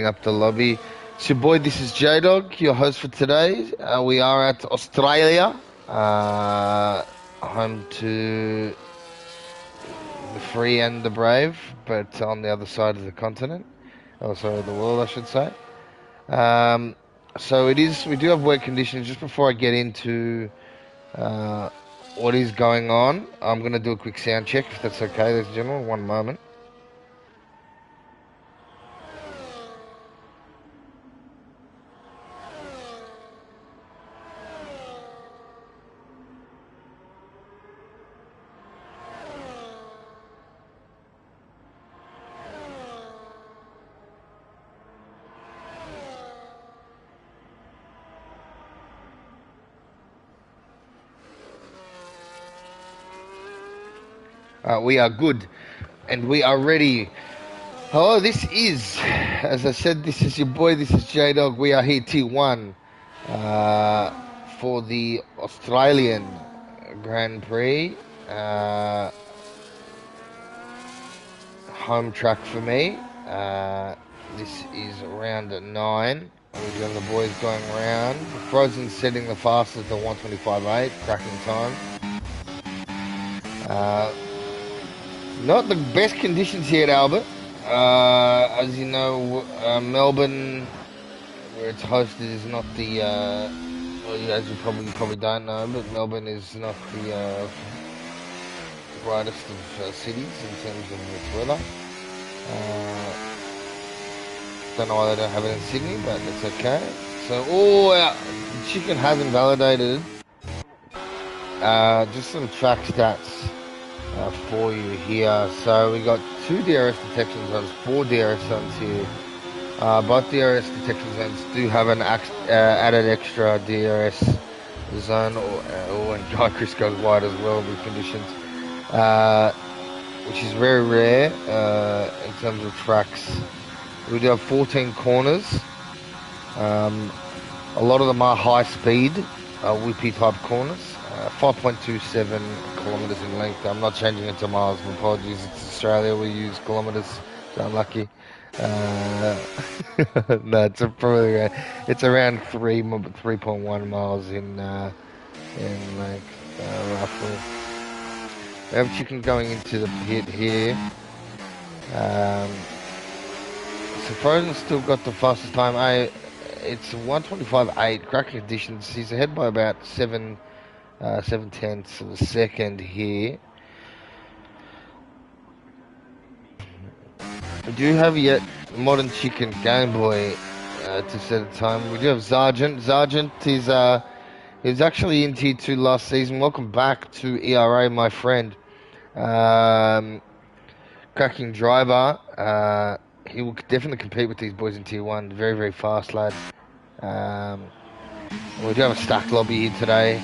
Up the lobby. It's your boy, this is J-Dog, your host for today. We are at Australia, home to the free and the brave, but on the other side of the continent, or sorry, the world, I should say. Um, so we do have work conditions. Just before I get into uh, what is going on, I'm going to do a quick sound check, if that's okay, ladies and gentlemen. One moment. We are good, and we are ready. Hello, this is, as I said, this is your boy, this is J-Dog. We are here T1 uh, for the Australian Grand Prix. Uh, Home track for me. This is round 9. We've got the boys going around. Frozen setting the fastest at 125.8, cracking time. Uh, Not the best conditions here at Albert. As you know, Melbourne, where it's hosted, is not the. Well, as you probably don't know, but Melbourne is not the brightest of cities in terms of its weather. Don't know why they don't have it in Sydney, but it's okay. So, our chicken hasn't validated. Just some track stats for you here. So we got 2 DRS detection zones, 4 DRS zones here. Both DRS detection zones do have an added extra DRS zone, or and Guy Chris goes wide as well with conditions, which is very rare in terms of tracks. We do have 14 corners. A lot of them are high speed, whippy type corners. 5.27 kilometres in length. I'm not changing it to miles. My apologies. It's Australia. We use kilometres. So I'm lucky. No, it's around 3.1 miles in length, roughly. We have chicken going into the pit here. So Frozen's still got the fastest time. It's 125.8, cracking conditions. He's ahead by about 7/10 of a second here. We do have yet Modern Chicken Game Boy to set a time. We do have Sergeant. Sergeant is he was actually in Tier 2 last season. Welcome back to ERA, my friend. Cracking driver. He will definitely compete with these boys in Tier 1. Very, very fast lad. We do have a stacked lobby here today.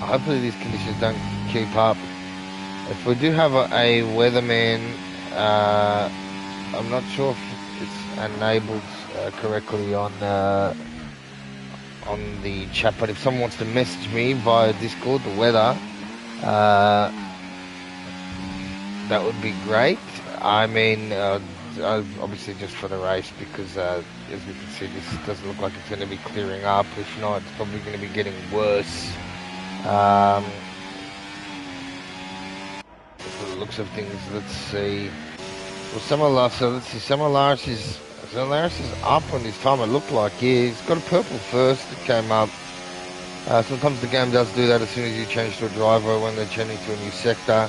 Hopefully these conditions don't keep up. If we do have a weatherman, I'm not sure if it's enabled correctly on the chat, but if someone wants to message me via Discord, the weather, that would be great. I mean, obviously just for the race, because as we can see, this doesn't look like it's going to be clearing up. If not, it's probably going to be getting worse. For the looks of things, let's see. Well, let's see. Samalas is up on his time. It looked like, yeah, he's got a purple first. It came up. Sometimes the game does do that as soon as you change to a driver when they're changing to a new sector.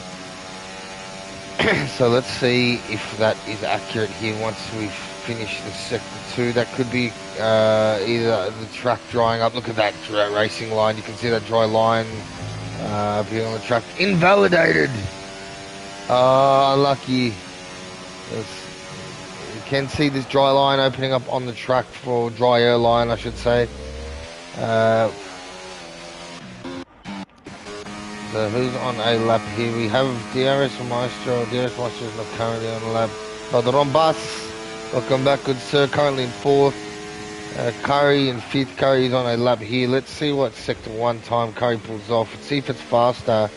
So let's see if that is accurate here once we've finished the sector 2. That could be either the track drying up. Look at that racing line. You can see that dry line appearing on the track. Invalidated! Unlucky. You can see this dry line opening up on the track, for dry air line, I should say. So who's on a lap here? We have DRS Maestro. DRS Maestro is not currently on a lap. The Rombas, welcome back, good sir. Currently in 4th. Curry in 5th. Curry is on a lap here. Let's see what sector 1 time Curry pulls off. Let's see if it's faster.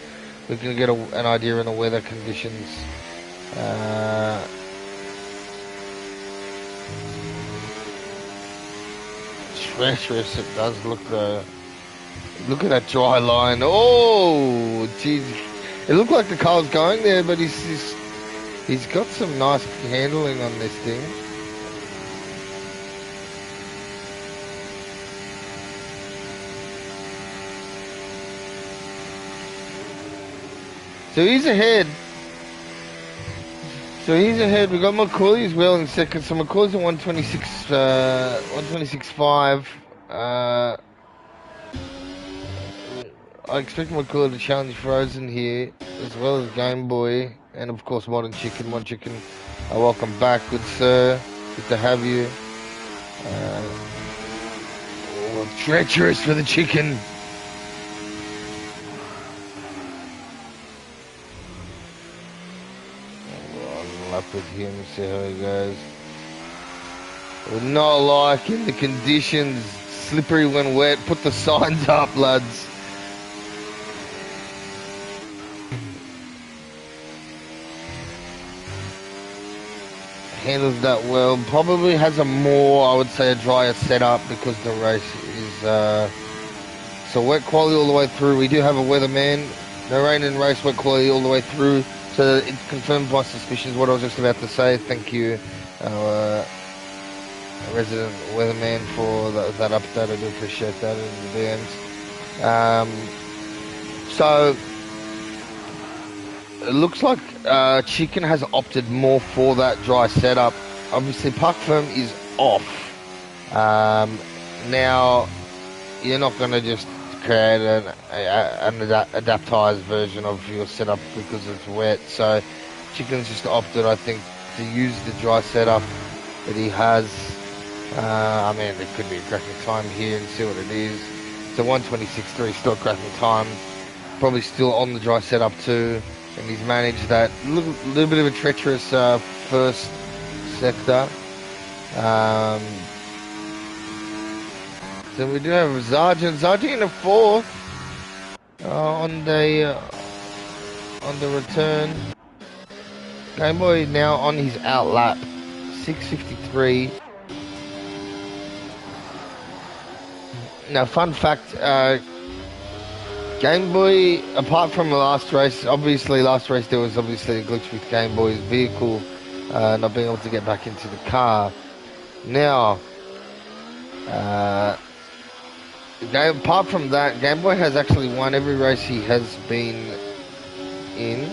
We can get an idea in the weather conditions. Treacherous it does look though. Look at that dry line. Oh, jeez. It looked like the car was going there, but he's got some nice handling on this thing. So he's ahead. We got McCauley as well in second. So McCauley's at 126, 126.5. I expect McCauley to challenge Frozen here, as well as Game Boy, and of course Modern Chicken. Modern Chicken, welcome back, good sir. Good to have you. Treacherous for the chicken. Up with him, see how he goes. We're not liking the conditions. Slippery when wet. Put the signs up, lads. Handles that well. Probably has a more, I would say, a drier setup because the race is so wet quality all the way through. We do have a weatherman. No rain in race, wet quality all the way through. So it confirms my suspicions, what I was just about to say. Thank you, resident weatherman, for that update. I do appreciate that in the DMs. So it looks like Chicken has opted more for that dry setup. Obviously, Park Firm is off. Now, you're not going to just create an adaptized version of your setup because it's wet. So Chicken's just opted, I think, to use the dry setup that he has. I mean, there could be a cracking time here and see what it is. So 126.3 still a cracking time. Probably still on the dry setup too. And he's managed that little bit of a treacherous first sector. So we do have Zargin in the fourth on the return. Game Boy now on his out lap, 6:53. Now, fun fact: Game Boy, apart from the last race, there was obviously a glitch with Game Boy's vehicle not being able to get back into the car. Now, apart from that, Game Boy has actually won every race he has been in.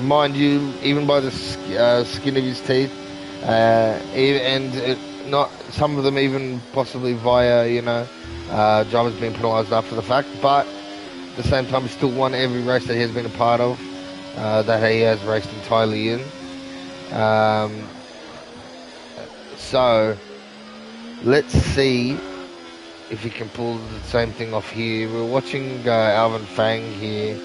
Mind you, even by the skin of his teeth, not some of them even possibly via, drivers being penalised after the fact. But at the same time, he still won every race that he has been a part of, that he has raced entirely in. So let's see if he can pull the same thing off here. We're watching Alvin Fang here,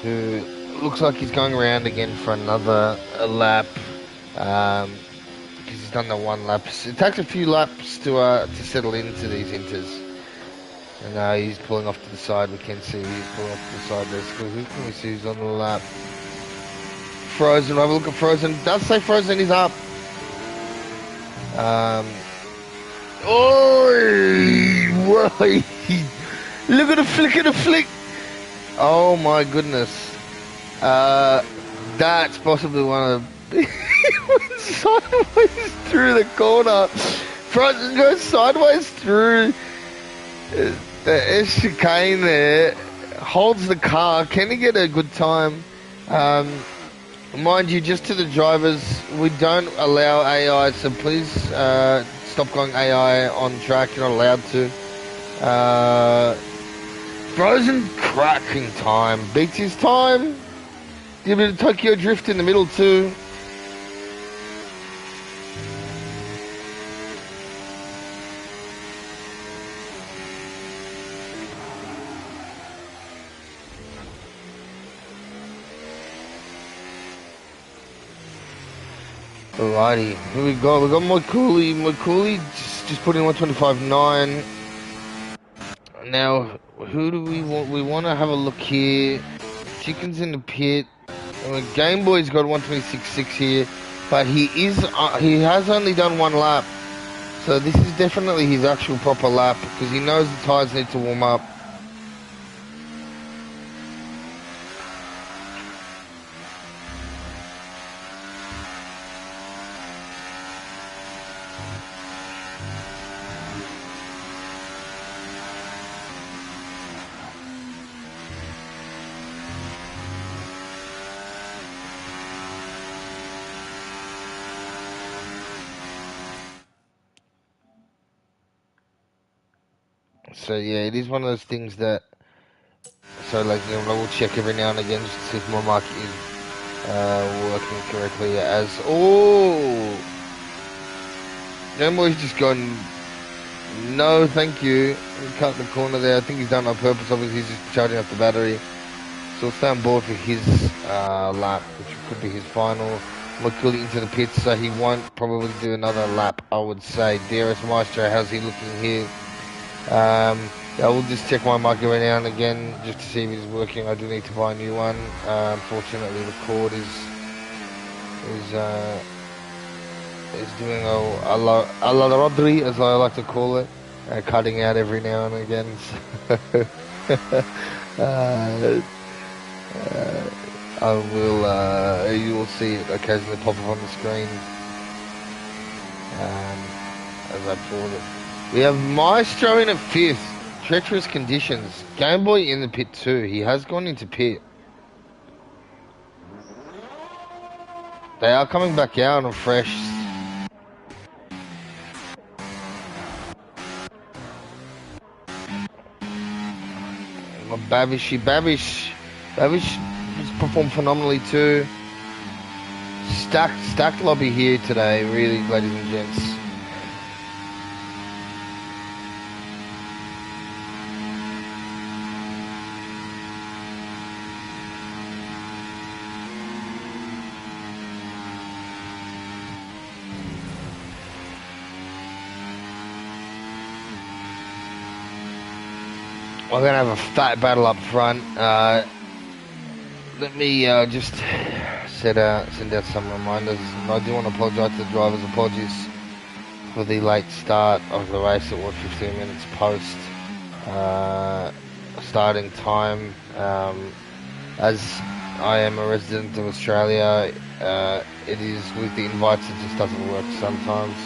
who looks like he's going around again for another lap, because he's done the one lap. It takes a few laps to settle into these inters. And now he's pulling off to the side. We can see he's pulling off to the side there. So who can we see who's on the lap? Frozen. Have a look at Frozen. It does say Frozen is up. Whoa! Look at the flick. Oh my goodness. That's possibly one of the... went sideways through the corner. Frozen goes sideways through the chicane there. Holds the car. Can he get a good time? Mind you, just to the drivers, we don't allow AI, so please stop going AI on track. You're not allowed to. Frozen cracking time. Beats his time. Did a bit of Tokyo Drift in the middle too. Alrighty, here we got McCauley just put in 125.9. Now, who do we want? We want to have a look here. Chicken's in the pit. And Game Boy's got 126.6 here. but he has only done one lap. So this is definitely his actual proper lap because he knows the tyres need to warm up. So yeah, it is one of those things that, so like, you know, I will check every now and again just to see if my mic is working correctly as, oh, Game Boy's just gone, no thank you, he cut the corner there. I think he's done it on purpose, obviously he's just charging up the battery. So we'll stay on board for his lap, which could be his final. We're quickly into the pits, so he won't probably do another lap, I would say. DRS Maestro, how's he looking here? I will just check my mic every now and again just to see if it's working. I do need to buy a new one. Unfortunately, the cord is doing a la Rodri, as I like to call it, cutting out every now and again. So, I will. You will see it occasionally pop up on the screen as I pause it. We have Maestro in at 5th. Treacherous conditions. Game Boy in the pit too. He has gone into pit. They are coming back out on fresh. Babish has performed phenomenally too. Stacked lobby here today, really, ladies and gents. We're going to have a fat battle up front. Let me just send out some reminders. And I do want to apologise to the drivers. Apologies for the late start of the race. It was 15 minutes post starting time. As I am a resident of Australia, it is with the invites, it just doesn't work sometimes.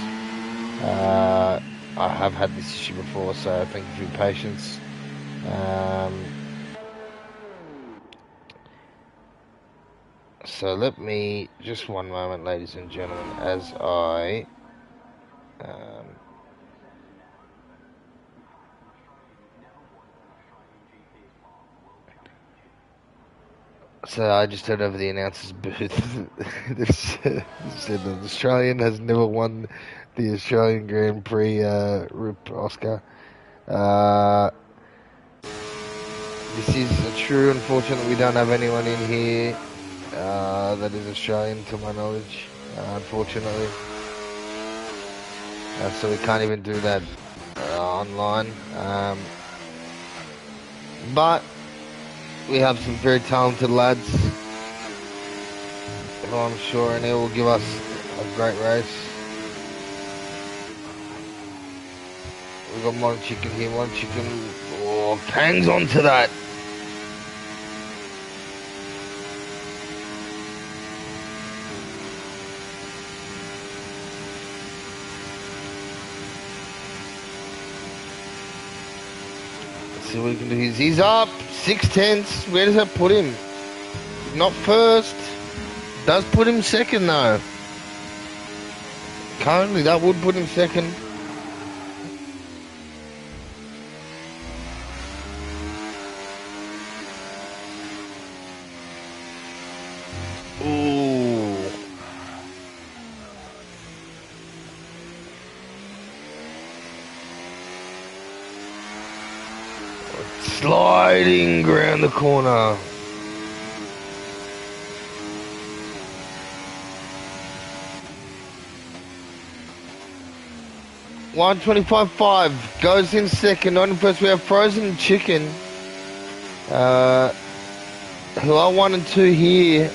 I have had this issue before, so thank you for your patience. So let me, just one moment, ladies and gentlemen, as I so I just heard over the announcer's booth. This said that the Australian has never won the Australian Grand Prix. Rip Oscar. This is true. Unfortunately, we don't have anyone in here that is Australian, to my knowledge. Unfortunately, so we can't even do that online. But we have some very talented lads, who I'm sure, and they will give us a great race. We've got Modern Chicken here. Modern Chicken, oh, hangs on to that. Let's see what we can do. He's up 6/10. Where does that put him? Not first. Does put him second though. Currently, that would put him second. Ooh. Sliding around the corner. $125.5 goes in second. On first we have Frozen Chicken, who are 1 and 2 here.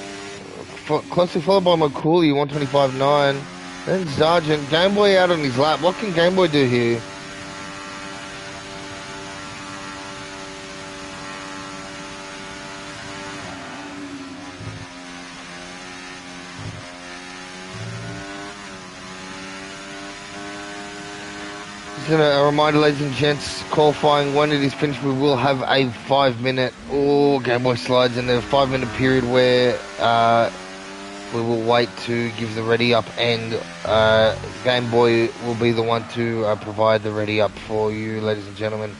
closely followed by McCooley, 125.9. Then Sargent. Game Boy out on his lap. What can Game Boy do here? Just a reminder, ladies and gents, qualifying when it is finished, we will have a 5 minute, Game Boy slides in a 5 minute period where we will wait to give the ready up, and Game Boy will be the one to provide the ready up for you, ladies and gentlemen.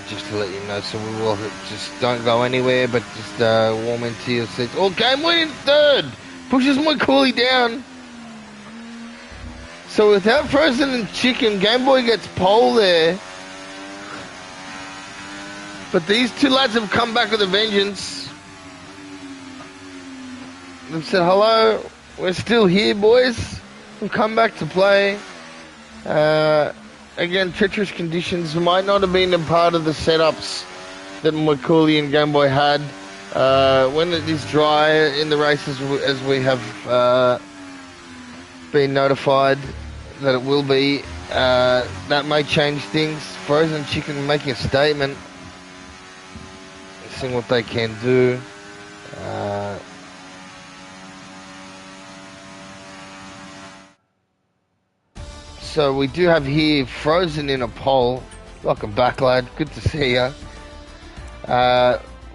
Just to let you know, so we will just don't go anywhere, but just warm into your seats. Oh, Game Boy in third! Pushes my coolie down. So without Frozen and Chicken, Game Boy gets pole there. But these two lads have come back with a vengeance. They've said, hello, we're still here, boys. We've come back to play. Again, treacherous conditions might not have been a part of the setups that McCooley and Game Boy had. When it is dry in the races, as we have been notified that it will be, that may change things. Frozen Chicken making a statement, seeing what they can do. So we do have here Frozen in a pole. Welcome back, lad. Good to see ya.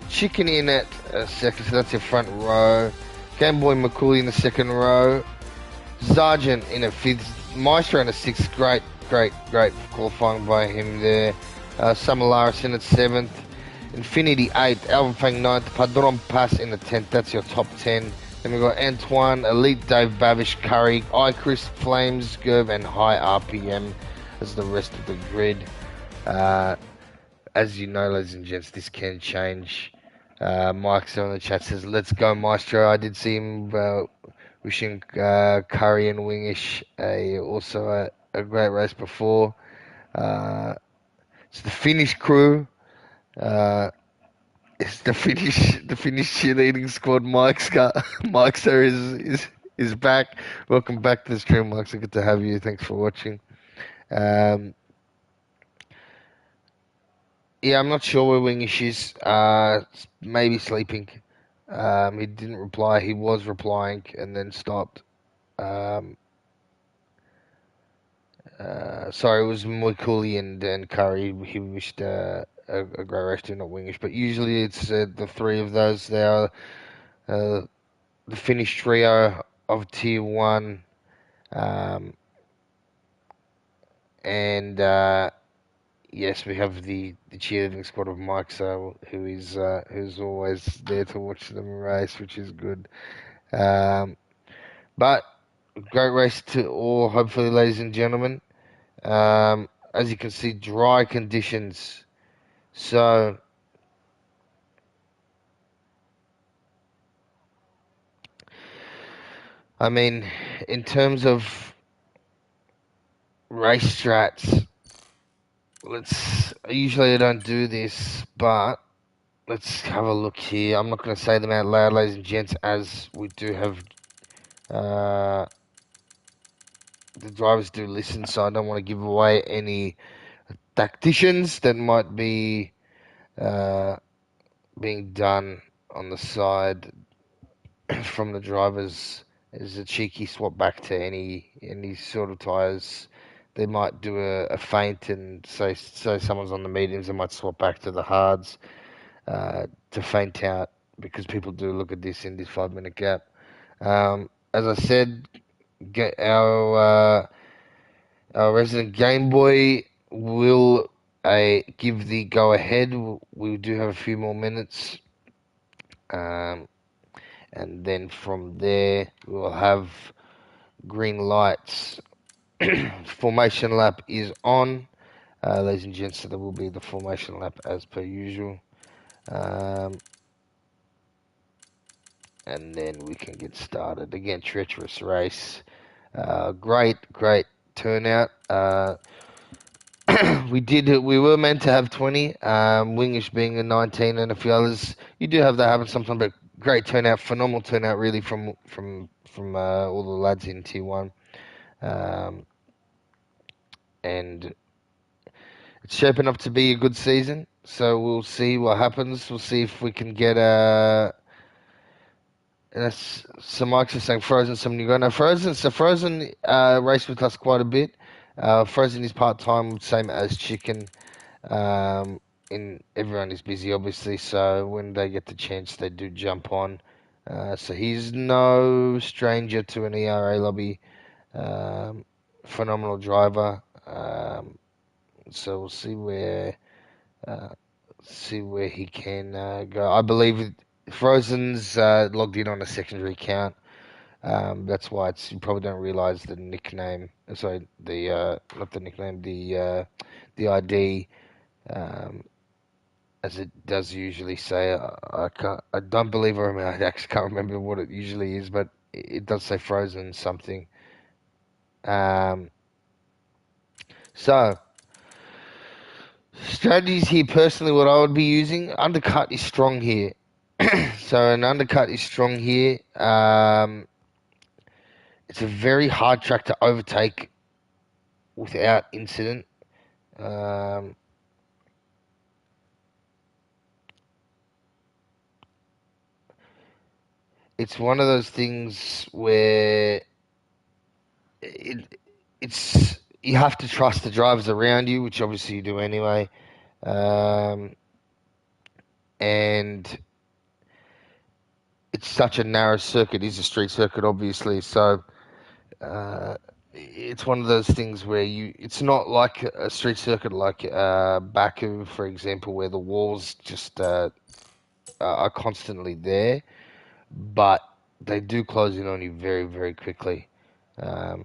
Chicken in at second, so that's your front row. Game Boy McCooley in the second row. Sargent in a fifth. Maestro in a sixth. Great qualifying by him there. Samalaris in at seventh. Infinity eighth. Alvin Fang ninth. Padron Pass in the 10th. That's your top 10. Then we've got Antoine, Elite Dave, Babish, Curry, Chris, Flames, Gerb, and High RPM as the rest of the grid. As you know, ladies and gents, this can change. Mike's in the chat says, let's go, Maestro. I did see him wishing Curry and Wingish also a great race before. It's the Finnish crew. It's the Finnish cheerleading squad. Mike's is back. Welcome back to the stream, Mike. So good to have you. Thanks for watching. Yeah, I'm not sure where Wingish is. Maybe sleeping. He didn't reply. He was replying and then stopped. Sorry, it was Moikuli and Curry. He wished a great race to not Wingish, but usually it's the three of those. They are the Finnish trio of Tier 1. And yes, we have the cheerleading squad of Mike, so who's always there to watch them race, which is good. But great race to all, hopefully, ladies and gentlemen. As you can see, dry conditions. So I mean, in terms of race strats, usually I don't do this, but let's have a look here. I'm not going to say them out loud, ladies and gents, as we do have the drivers do listen, so I don't want to give away any tacticians that might be being done on the side from the drivers. Is a cheeky swap back to any sort of tyres. They might do a feint and say someone's on the mediums, they might swap back to the hards to feint out, because people do look at this in this 5 minute gap. As I said, our resident Game Boy will give the go ahead. We do have a few more minutes. And then from there, we'll have green lights. Formation lap is on. Ladies and gents, so there will be the formation lap as per usual. And then we can get started. Again, treacherous race. Great turnout. We were meant to have 20, Wingish being a 19 and a few others. You do have that happen sometimes, but great turnout, phenomenal turnout really from all the lads in Tier 1. Um, and it's shaping up to be a good season, so we'll see what happens. We'll see if we can get some Mike's are saying Frozen, some new guy. No, Frozen raced with us quite a bit. Frozen is part time, same as Chicken. Um, and everyone is busy, obviously, so when they get the chance, they do jump on. So he's no stranger to an ERA lobby. Um, Phenomenal driver. So we'll uh, see where he can go. I believe Frozen's logged in on a secondary count. That's why you probably don't realize the nickname. Sorry, the not the nickname, the ID. Um, as it does usually say. I don't believe I actually can't remember what it usually is, but it does say Frozen something. Um, so strategies here, personally, what I would be using, undercut is strong here. So an undercut is strong here. It's a very hard track to overtake without incident. Um, it's one of those things where it's you have to trust the drivers around you, which obviously you do anyway. Um, and it's such a narrow circuit. It is a street circuit, obviously. So uh, it's one of those things where it's not like a street circuit like Baku, for example, where the walls just are constantly there, but they do close in on you very, very quickly. Um,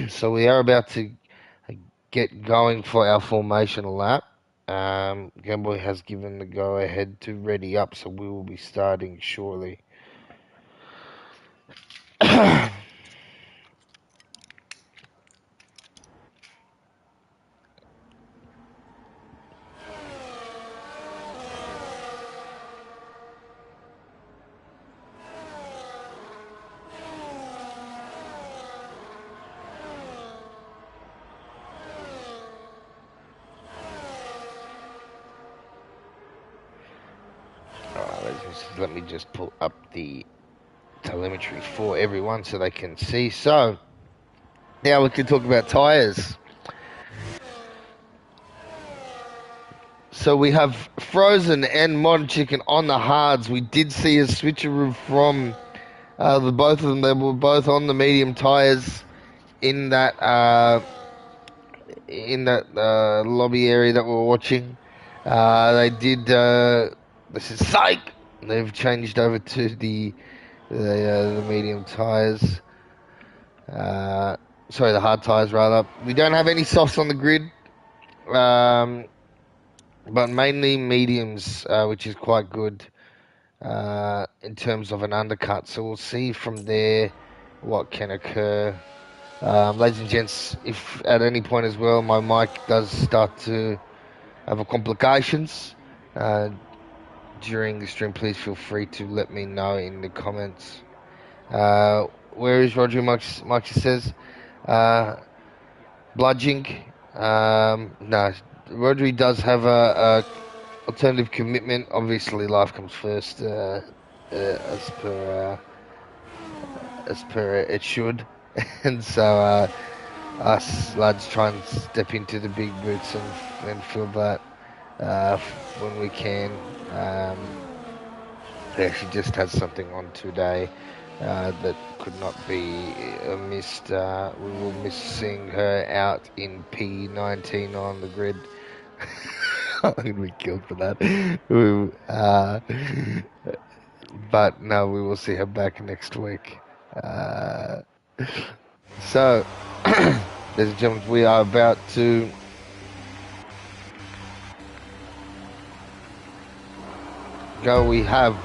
so we are about to get going for our formation lap. Gameboy has given the go ahead to ready up, so we will be starting shortly. Let me just pull up the telemetry for everyone so they can see. So now we can talk about tyres. So we have Frozen and Modern Chicken on the hards. We did see a switcheroo from the both of them. They were both on the medium tyres in that lobby area that we were watching. They did. This is psych. They've changed over to the medium tyres. Sorry, the hard tyres rather. We don't have any softs on the grid, but mainly mediums, which is quite good in terms of an undercut. So we'll see from there what can occur. Ladies and gents, if at any point as well my mic does start to have complications during the stream, please feel free to let me know in the comments. Where is Roger? Mike says, bludging. No, Rodri does have a alternative commitment. Obviously, life comes first, as per it should, and so us lads try and step into the big boots and fill that when we can. She just has something on today that could not be missed. We will miss seeing her out in P19 on the grid. I'm going to be killed for that. But no, we will see her back next week. So, ladies and gentlemen, we are about to go. We have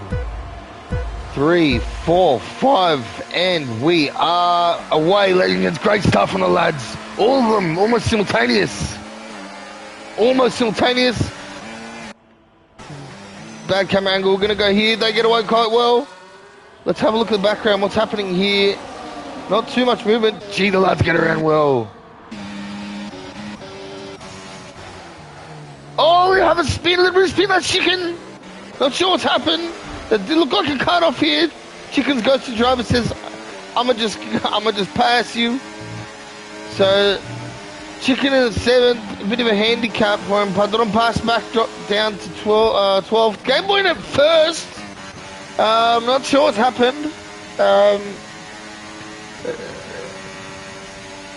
3, 4, 5, and we are away, ladies and gents. Great stuff on the lads. All of them almost simultaneous. almost simultaneous. Bad camera angle. We're going to go here. They get away quite well. Let's have a look at the background. What's happening here? Not too much movement. Gee, the lads get around well. Oh, we have a spin. A little bit of spin. That's Chicken. Not sure what's happened. It looked like a cut off here. Chickens goes to driver, says, I'ma just pass you. So Chicken in 7th, a bit of a handicap for him. Padron pass back, drop down to 12th. Game Boy in at first. Not sure what's happened.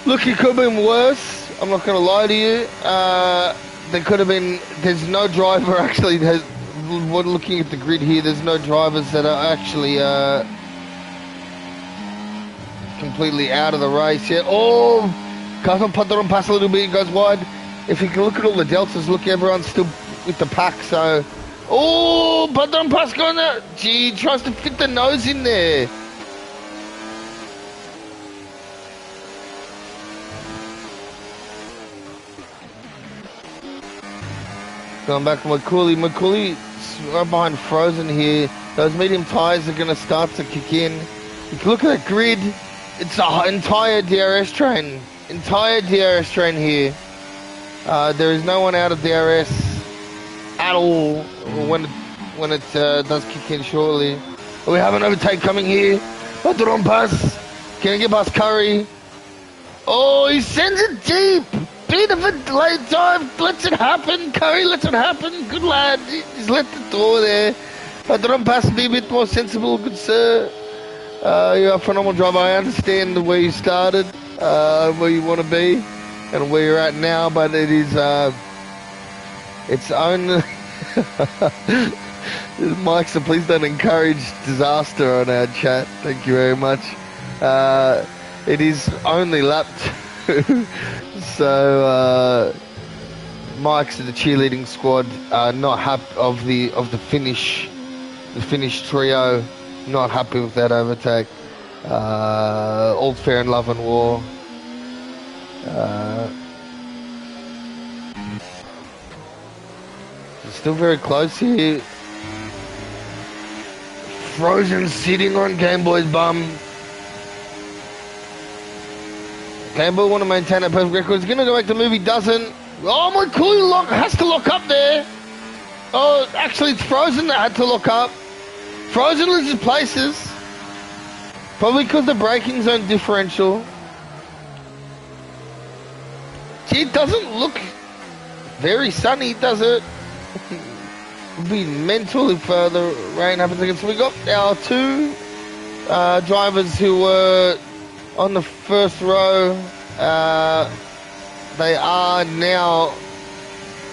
Look, it could have been worse. I'm not going to lie to you. There could have been. There's no driver actually. Looking at the grid here, there's no drivers that are actually completely out of the race yet. Oh, Carson Padron pass a little bit, goes wide. If you can look at all the deltas, look, everyone's still with the pack. So, oh, Padron pass going out. Gee, tries to fit the nose in there. Going back to McCooley. McCooley right behind Frozen here. Those medium tyres are going to start to kick in. You can look at that grid. It's an entire DRS train. Entire DRS train here. There is no one out of DRS at all when it does kick in shortly. We have an overtake coming here. Padron pass. Can he get past Curry? Oh, he sends it deep. Bit of a late dive, lets it happen. Curry lets it happen. Good lad. He's let the door there. Padron pass be a bit more sensible. Good sir. You're a phenomenal driver. I understand where you started, where you want to be, and where you're at now. But it is, it's only. Mike, so please don't encourage disaster on our chat. Thank you very much. It is only lap 2. So Mike's and the cheerleading squad are not happy of the finish trio. Not happy with that overtake. All fair in love and war. It's still very close here. Frozen sitting on Game Boy's bum. Game Boy want to maintain that perfect record. He's going to go back to the move. He doesn't. Oh, my cool has to lock up there. Oh, actually, it's Frozen that had to lock up. Frozen loses places. Probably because the braking zone differential. Gee, it doesn't look very sunny, does it? It'd be mental if the rain happens again. So we got our 2 drivers who were on the first row. They are now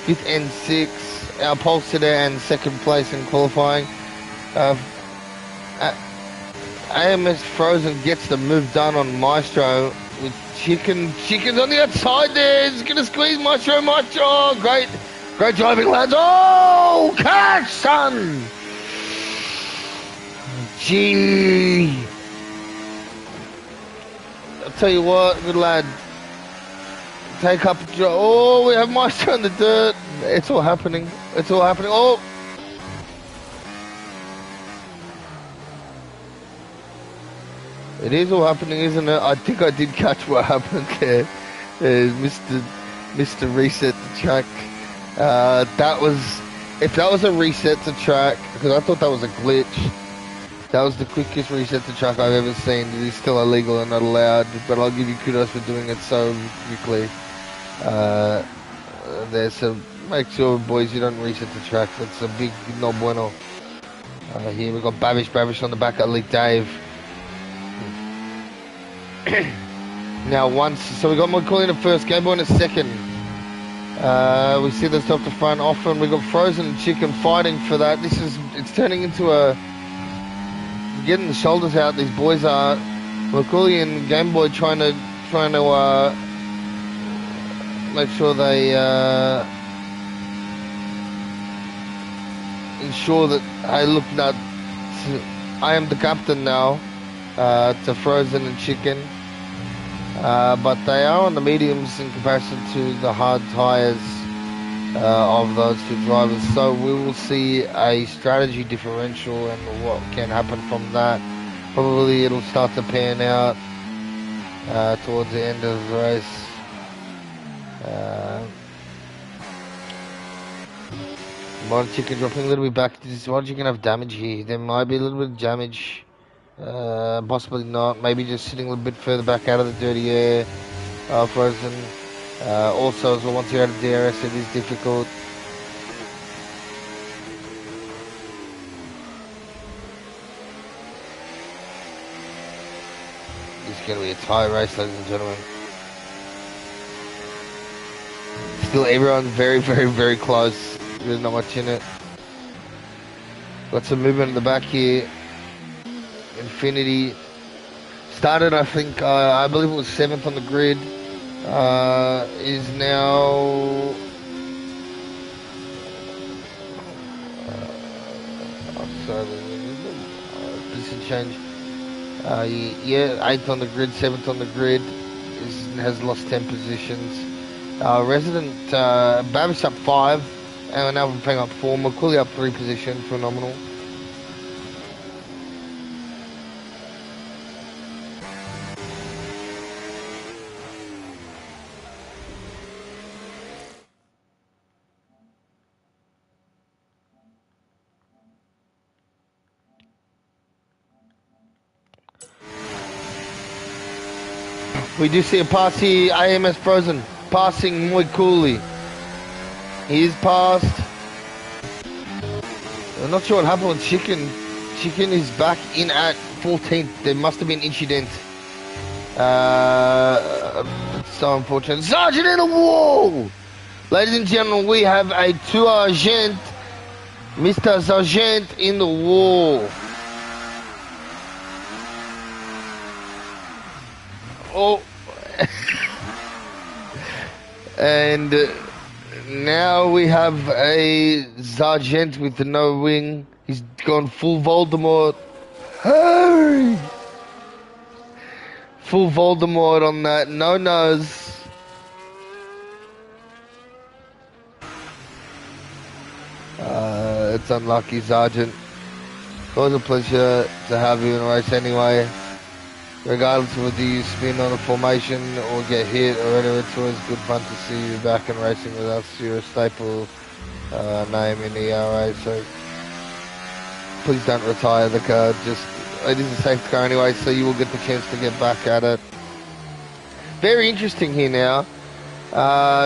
5th and 6th. Our pole sitter and 2nd place in qualifying. AMS Frozen gets the move done on Maestro with Chicken's on the outside there. He's going to squeeze Maestro. Oh, great driving, lads. Oh, catch, son. Gee. I'll tell you what, good lad. Take up. Oh, we have Maestro in the dirt. It's all happening. Oh. It is all happening, isn't it? I think I did catch what happened there. Mr. Reset the track. If that was a reset to track, because I thought that was a glitch. That was the quickest reset to track I've ever seen. It is still illegal and not allowed, but I'll give you kudos for doing it so quickly. So make sure, boys, you don't reset the track. That's a big no bueno. Here we've got Babish on the back of Elite Dave. Now so we got McCoy in the first, Game Boy in the second. We see this top to front often. We got Frozen and Chicken fighting for that. It's turning into getting the shoulders out. These boys are McCoy and Game Boy trying to make sure they ensure that I am the captain now to Frozen and Chicken. But they are on the mediums in comparison to the hard tyres of those two drivers. So we will see a strategy differential and what can happen from that. Probably it'll start to pan out towards the end of the race. Mod Chicken dropping a little bit back. This Mod Chicken have damage here. There might be a little bit of damage. Possibly not. Maybe just sitting a little bit further back out of the dirty air. Frozen. Also, as well, once you're out of DRS, it is difficult. It's going to be a tie race, ladies and gentlemen. Still, everyone's very, very, very close. There's not much in it. Got some movement in the back here. Infinity started, I think, I believe it was 7th on the grid. Is now position change. Yeah, 8th on the grid, 7th on the grid. Has lost 10 positions. Resident Babish up 5. And now we're playing up 4. McCooley up 3 position. Phenomenal. We do see a pass here. AMS Frozen passing Moy Cooley. He is passed. I'm not sure what happened with Chicken. Chicken is back in at 14th. There must have been incident. It's so unfortunate. Sergeant in a wall! Ladies and gentlemen, we have a 2 Agent, Mr. Sergeant in the wall. Oh. And now we have a Sergeant with no wing. He's gone full Voldemort. Hurry! Full Voldemort on that. No nose. It's unlucky, Sergeant. Always a pleasure to have you in a race anyway. Regardless of whether you spin on a formation or get hit or whatever, it's always good fun to see you back and racing with us. You're a staple name in the ERA, so please don't retire the car. It is a safe car anyway, so you will get the chance to get back at it. Very interesting here now.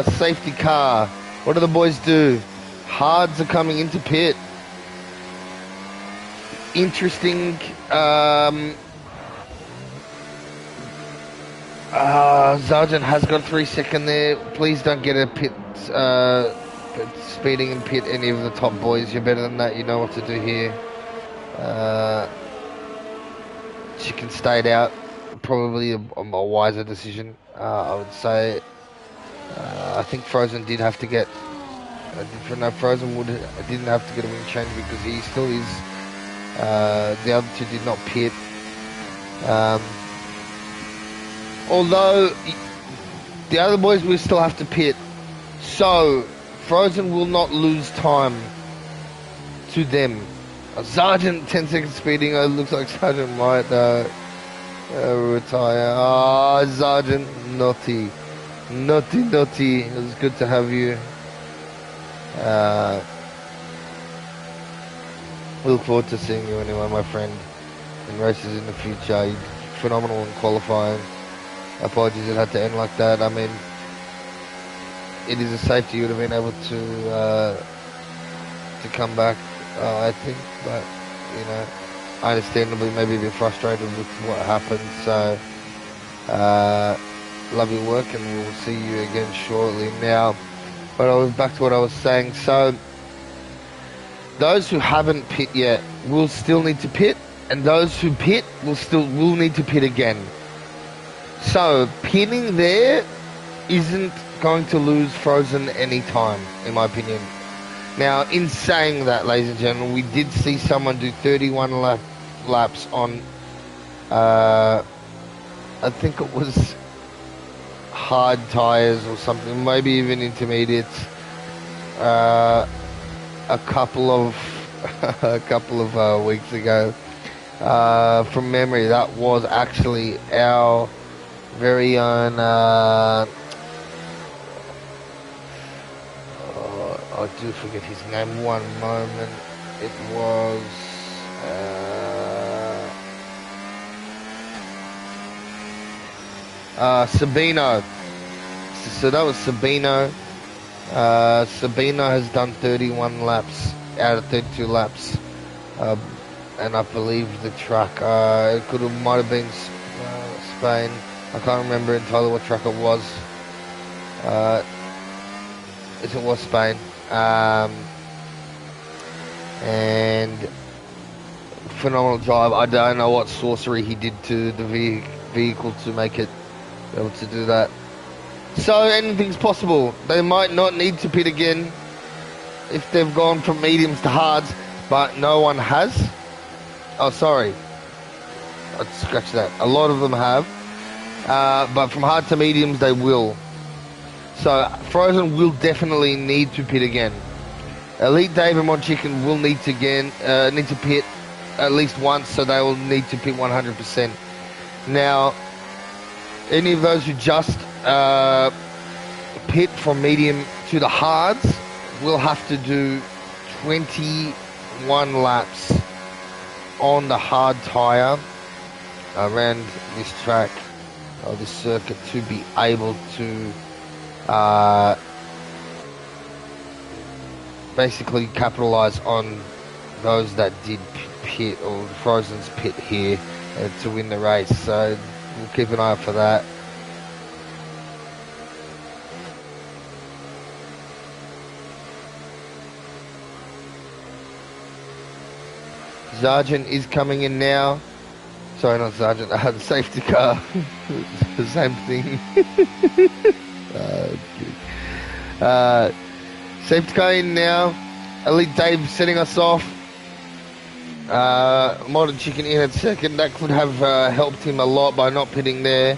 Safety car. What do the boys do? Hards are coming into pit. Interesting. Sergeant has got 3 seconds there. Please don't get a pit, speeding and pit any of the top boys. You're better than that. You know what to do here. Chicken stayed out. Probably a wiser decision, I would say. I think Frozen did have to get... Frozen didn't have to get a wing change because he still is... the other two did not pit. Although the other boys will still have to pit, so Frozen will not lose time to them. Sergeant 10 seconds speeding. It looks like Sergeant might retire. Sergeant, naughty. It was good to have you. We look forward to seeing you anyway, my friend, in races in the future. You're phenomenal in qualifying. Apologies it had to end like that. I mean, it is a safety. You would have been able to come back, I think, but you know, understandably maybe a bit frustrated with what happened. So love your work and we'll see you again shortly. Now, but I was back to what I was saying. So those who haven't pit yet will still need to pit, and those who pit will need to pit again. So, pitting there isn't going to lose Frozen any time, in my opinion. Now, in saying that, ladies and gentlemen, we did see someone do 31 laps on, I think it was hard tyres or something, maybe even intermediates. a couple of weeks ago. From memory, that was actually our very own. I do forget his name. One moment. It was. Sabino. So that was Sabino. Sabino has done 31 laps out of 32 laps. And I believe the truck, might have been Spain. I can't remember entirely what truck it was. It was Spain. And phenomenal drive. I don't know what sorcery he did to the vehicle to make it able to do that. So anything's possible. They might not need to pit again if they've gone from mediums to hards, but no one has. Oh, sorry. I'd scratch that. A lot of them have. But from hard to mediums, they will. So Frozen will definitely need to pit again. Elite Dave and Mod Chicken will need to pit at least once, so they will need to pit 100%. Now, any of those who just pit from medium to the hards will have to do 21 laps on the hard tyre around this track or this circuit to be able to basically capitalize on those that did pit, or Frozen's pit here to win the race. So we'll keep an eye out for that. Sergeant is coming in now. Sorry, not Sergeant, the safety car. The same thing. Safety car in now. Elite Dave setting us off. Modern Chicken in at second. That could have helped him a lot by not pitting there.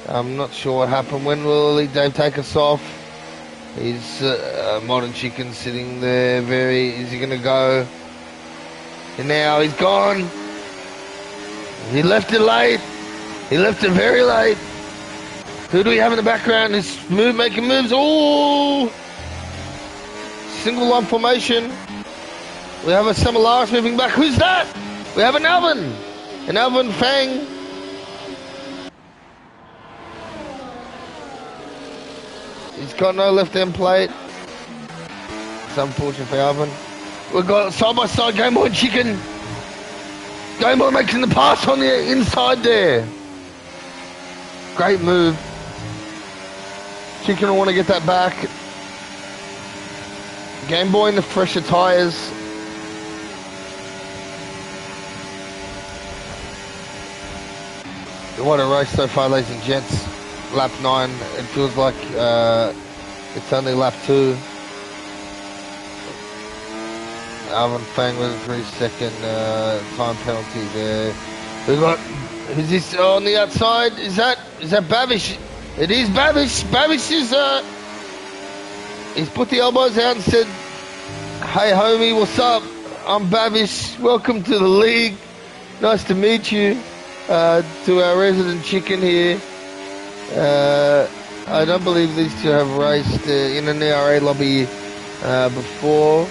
I'm not sure what happened. When will Elite Dave take us off? Is Modern Chicken sitting there? Is he going to go? And now he's gone. He left it late. He left it very late. Who do we have in the background? He's making moves. Oh! Single line formation. We have a Samalaris moving back. Who's that? We have an Alvin. An Alvin Fang. He's got no left end plate. It's unfortunate for Alvin. We've got side-by-side Game Boy Chicken. Game Boy making the pass on the inside there. Great move. Chicken will want to get that back. Game Boy in the fresher tyres. What a race so far, ladies and gents. Lap 9. It feels like it's only lap 2. Alvin Fang with a 3-second time penalty there. We've got, who's this on the outside? Is that Babish? It is Babish. Babish is he's put the elbows out and said, "Hey homie, what's up? I'm Babish. Welcome to the league. Nice to meet you." To our resident chicken here. I don't believe these two have raced in an ERA lobby before.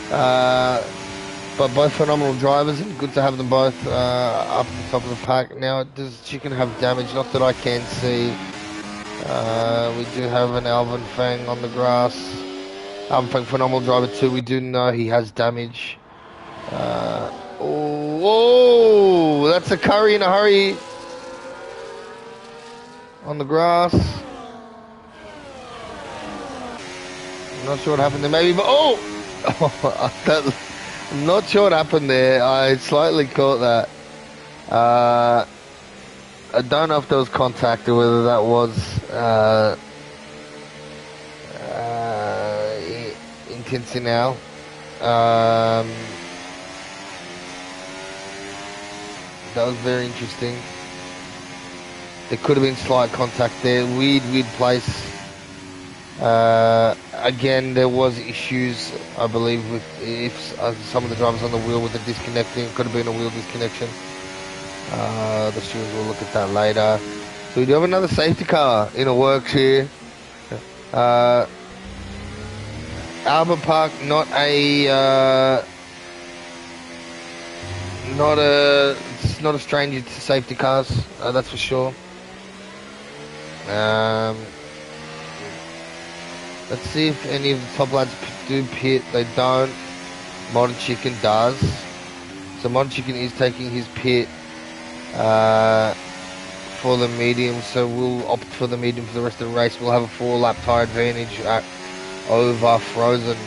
But both phenomenal drivers, and good to have them both up at the top of the pack. Now, does Chicken have damage? Not that I can see. We do have an Alvin Fang on the grass. Alvin Fang, phenomenal driver too. We do know he has damage. Oh, that's a curry in a hurry on the grass. I'm not sure what happened there, maybe, but I'm not sure what happened there. I slightly caught that. I don't know if there was contact or whether that was intentional. That was very interesting. There could have been slight contact there. Weird place. Again, there was issues, I believe, with if some of the drivers on the wheel with the disconnecting. Could have been a wheel disconnection. The stewards will look at that later. So we do have another safety car in the works here. Uh, Albert Park, it's not a stranger to safety cars. That's for sure. Let's see if any of the top lads do pit. They don't. Modern Chicken does. So Modern Chicken is taking his pit for the medium. So we'll opt for the medium for the rest of the race. We'll have a 4-lap tyre advantage over Frozen.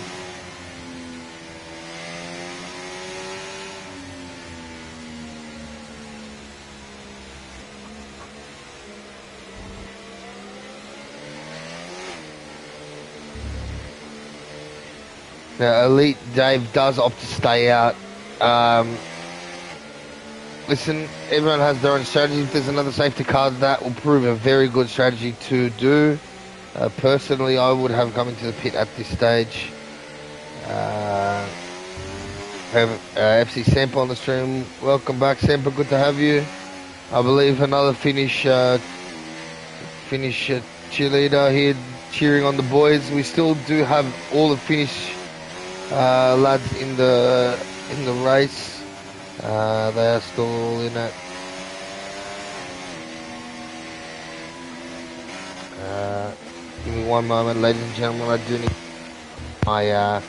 Now, Elite Dave does opt to stay out. Listen, everyone has their own strategy. If there's another safety car, that will prove a very good strategy to do. Personally, I would have come into the pit at this stage. Have FC Sampa on the stream. Welcome back, Sampa. Good to have you. I believe another Finnish cheerleader here cheering on the boys. We still do have all the Finnish lads in the race. They are still all in it. Give me one moment, ladies and gentlemen. I do need my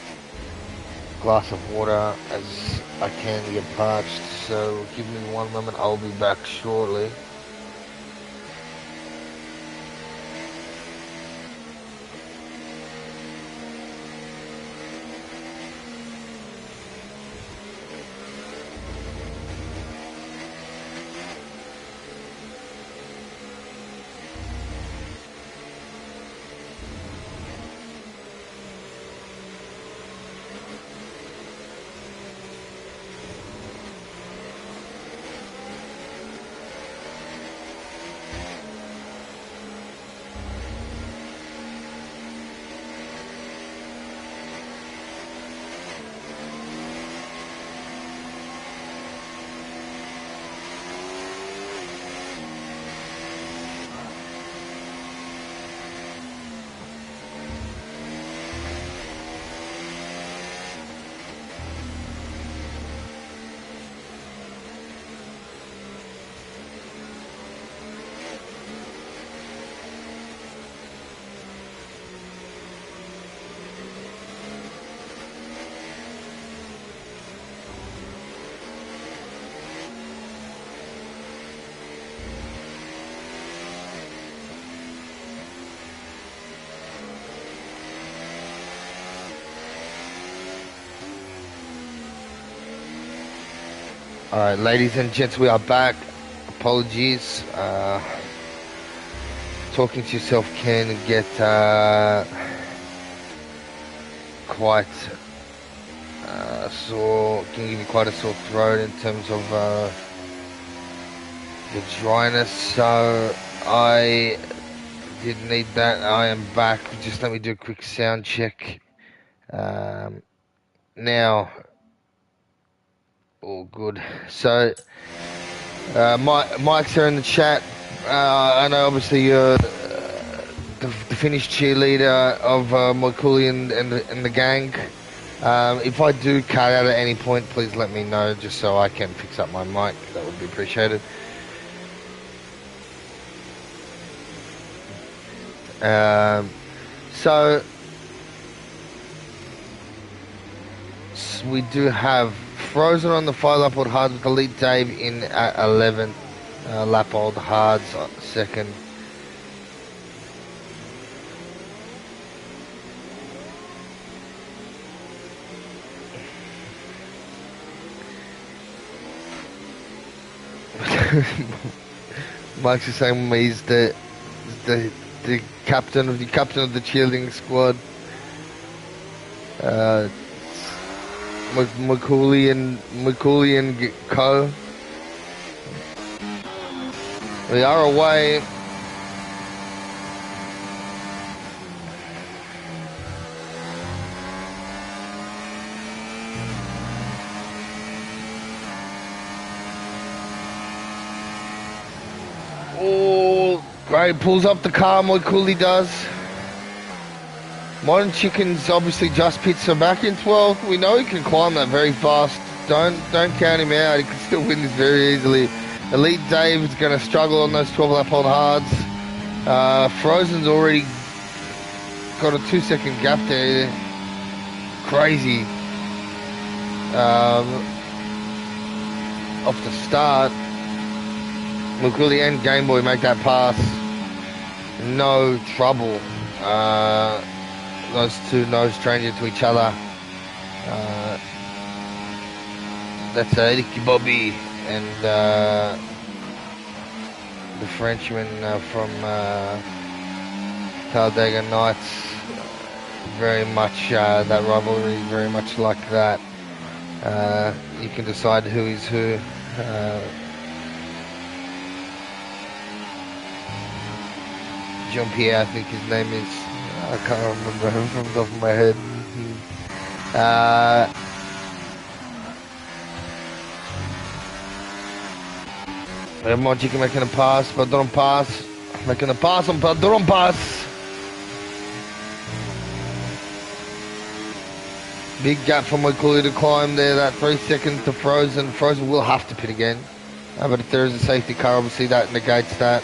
glass of water as I can get parched. So give me one moment. I'll be back shortly. Alright, ladies and gents, we are back. Apologies. Talking to yourself can get quite sore, can give you quite a sore throat in terms of the dryness. So I didn't need that. I am back. Just let me do a quick sound check. Now, all good. So, Mike's are in the chat. I know obviously you're the Finnish cheerleader of Moikuli and the gang. If I do cut out at any point, please let me know just so I can fix up my mic. That would be appreciated. So we do have Frozen on the 5-lap old hards with Elite Dave in at 11th. Lap old hards second. Mike's the same way. He's the captain of the cheerleading squad. Macaulay and Co. We are away. Oh, great. Pulls up the car. Moy Cooley does. Modern Chicken's obviously just pits her back in 12th. We know he can climb that very fast. Don't count him out. He can still win this very easily. Elite Dave's going to struggle on those 12 lap hold hards. Frozen's already got a 2-second gap there. Crazy. Off the start. Mukuli and Game Boy make that pass. No trouble. Those two no stranger to each other. That's Ricky Bobby and the Frenchman from Talladega Nights. Very much that rivalry, very much like that. You can decide who is who. Jean-Pierre, I think his name is. I can't remember him from the top of my head. Mon Chicken making a pass, Padron pass. Making a pass on Padron pass. Big gap for Moikuli to climb there, that 3 seconds to Frozen. Frozen will have to pit again. But if there is a safety car, obviously that negates that.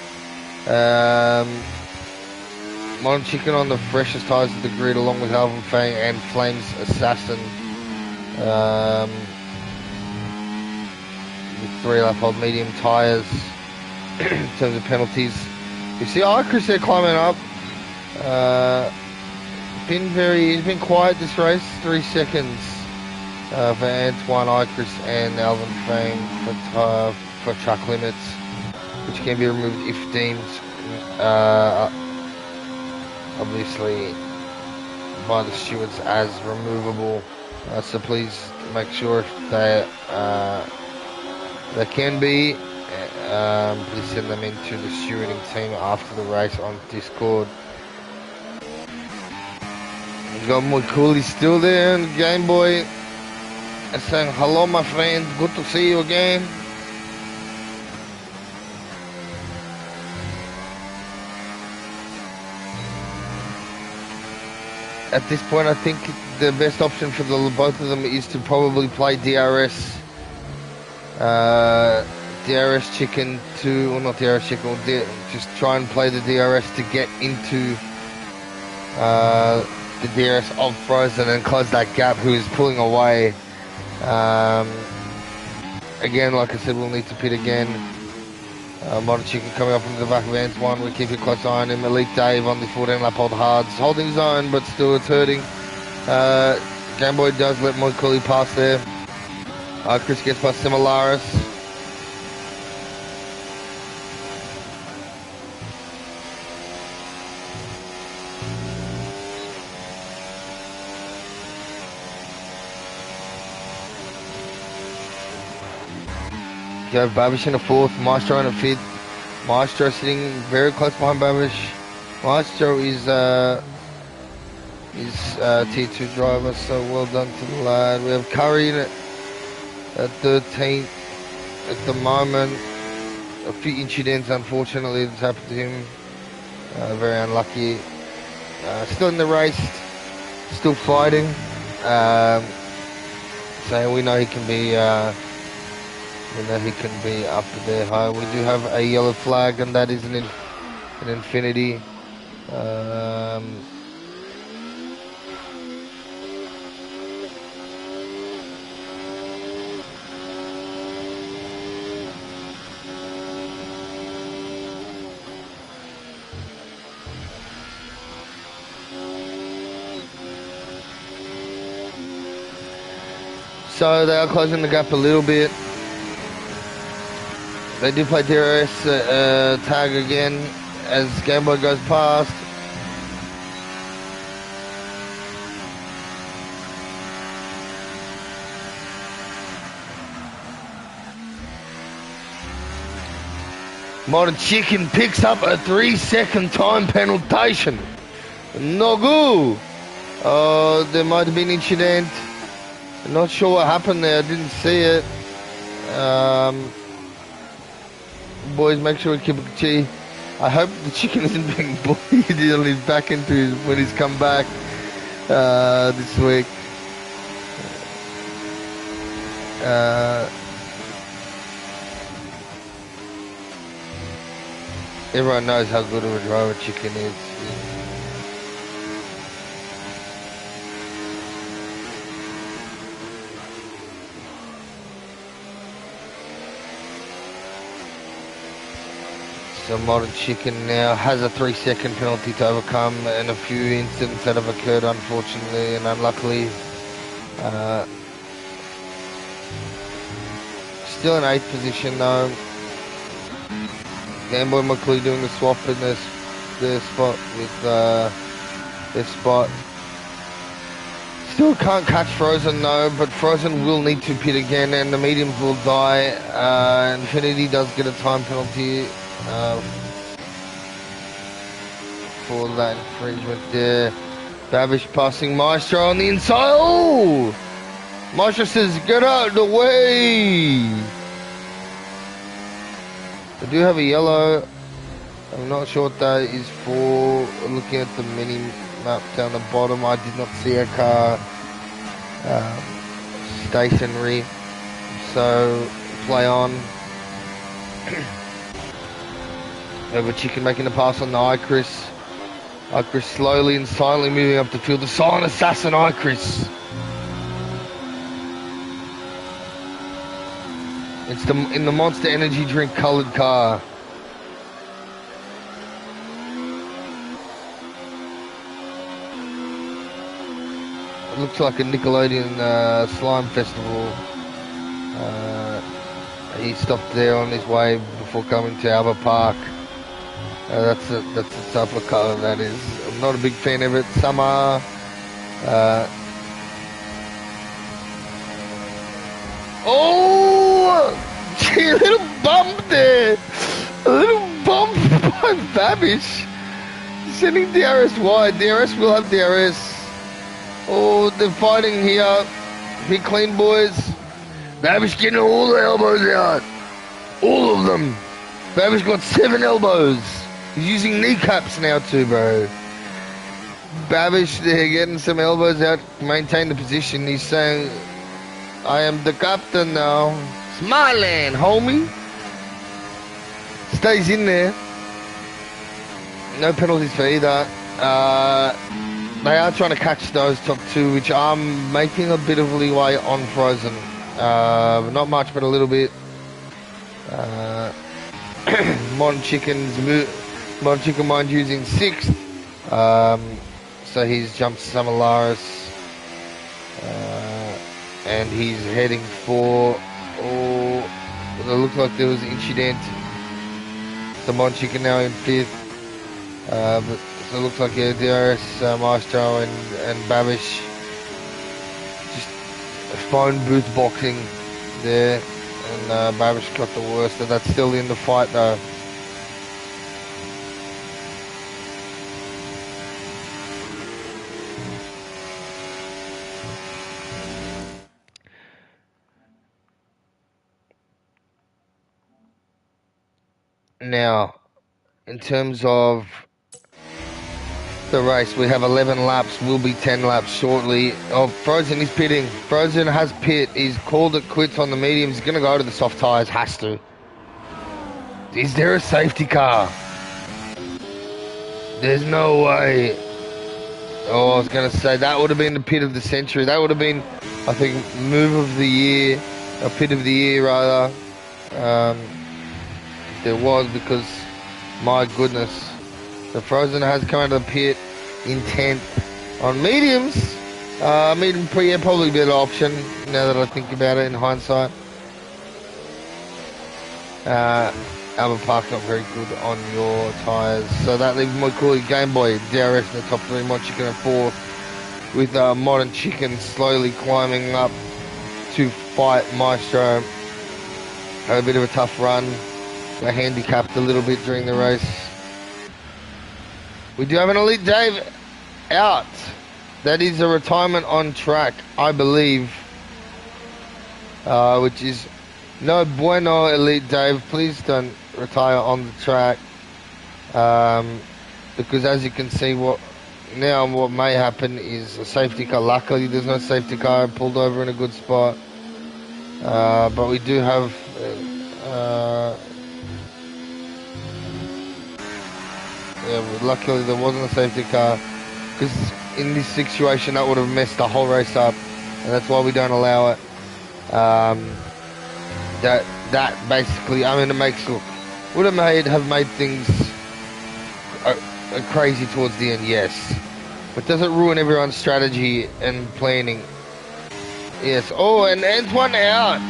Modern Chicken on the freshest tyres of the grid, along with Alvin Fang and Flames Assassin. With 3 lap hold medium tyres in terms of penalties. You see Chris there climbing up. He's been quiet this race. 3 seconds for Antoine Icris and Alvin Fang for truck limits, which can be removed if deemed obviously by the stewards as removable. So please make sure if they can be. Please send them into the stewarding team after the race on Discord. You got Moy Cooley still there, and Game Boy saying hello, my friend. Good to see you again. At this point, I think the best option for both of them is to probably play DRS. DRS Chicken to, or not DRS Chicken, just try and play the DRS to get into the DRS of Frozen and close that gap who is pulling away. Again, like I said, we'll need to pit again. Modern Chicken coming up into the back of Antoine. We keep a close eye on him. Elite Dave on the 14 lap hold hards, holding his own, but still it's hurting. Game Boy does let Moy Cooley pass there. Chris gets past Simularis. You have Babish in the 4th, Maestro in the 5th. Maestro sitting very close behind Babish. Maestro is Tier 2 driver, so well done to the lad. We have Curry in it at 13th at the moment. A few incidents, unfortunately, that's happened to him. Very unlucky. Still in the race, still fighting. So we know he can be. We know he can be up there high. We do have a yellow flag, and that is an Infinity. So they are closing the gap a little bit. They do play DRS tag again as Game Boy goes past. Modern Chicken picks up a 3-second time penalty. No good. There might have been an incident. I'm not sure what happened there. I didn't see it. boys, make sure we keep it G. I hope the chicken isn't being bullied on his back into his, when he's come back this week. Everyone knows how good of a driver chicken is. So Modern Chicken now has a 3-second penalty to overcome and a few incidents that have occurred unfortunately and unluckily. Still in 8th position though. Gameboy McClee doing the swap in their spot with their spot. Still can't catch Frozen though, but Frozen will need to pit again and the mediums will die. Infinity does get a time penalty for that infringement there. Babish passing Maestro on the inside. Oh! Maestro says, get out of the way! I do have a yellow. I'm not sure what that is for. Looking at the mini map down the bottom, I did not see a car stationary. So, play on. Over Chicken making the pass on the Ichris. Ichris slowly and silently moving up the field. The silent assassin Ichris. It's in the Monster Energy drink coloured car. It looks like a Nickelodeon slime festival. He stopped there on his way before coming to Albert Park. That's the type of colour that is. I'm not a big fan of it. Summer. Oh! Gee, a little bump there. A little bump by Babish. Sending DRS wide. DRS will have DRS. Oh, they're fighting here. Be clean, boys. Babish getting all the elbows out. All of them. Babish got 7 elbows. He's using kneecaps now too, bro. Babish there getting some elbows out, maintain the position. He's saying, I am the captain now. It's my land, homie. Stays in there. No penalties for either. They are trying to catch those top 2, which I'm making a bit of leeway on Frozen. Not much, but a little bit. Modern Chicken mind using 6th. So he's jumped Samalaris. And he's heading for... Oh, it looked like there was an incident. So Modern Chicken now in 5th. But so it looks like DRS, Maestro and Babish just phone booth boxing there, and Babish got the worst, and that's still in the fight though. Now, in terms of the race, we have 11 laps, will be 10 laps shortly. Oh, Frozen is pitting. Frozen has pit. He's called it quits on the mediums. He's going to go to the soft tyres, has to. Is there a safety car? There's no way. Oh, I was going to say, that would have been the pit of the century. That would have been, I think, move of the year, a pit of the year rather. There was, because, my goodness. The Frozen has come out of the pit in 10th on mediums. Medium, yeah, probably a better option now that I think about it in hindsight. Albert Park not very good on your tyres. So that leaves McCoy, Game Boy, DRS in the top 3, Mod Chicken at 4th, with Modern Chicken slowly climbing up to fight Maestro. Had a bit of a tough run. Got handicapped a little bit during the race. We do have an Elite Dave out. That is a retirement on track, I believe. Which is no bueno, Elite Dave. Please don't retire on the track. Because as you can see, what may happen is a safety car. Luckily, there's no safety car. Pulled over in a good spot. But we do have. Luckily there wasn't a safety car, because in this situation that would have messed the whole race up, and that's why we don't allow it. That basically, I mean, would have made things crazy towards the end, yes, but does it ruin everyone's strategy and planning? Yes. Oh, and Antoine out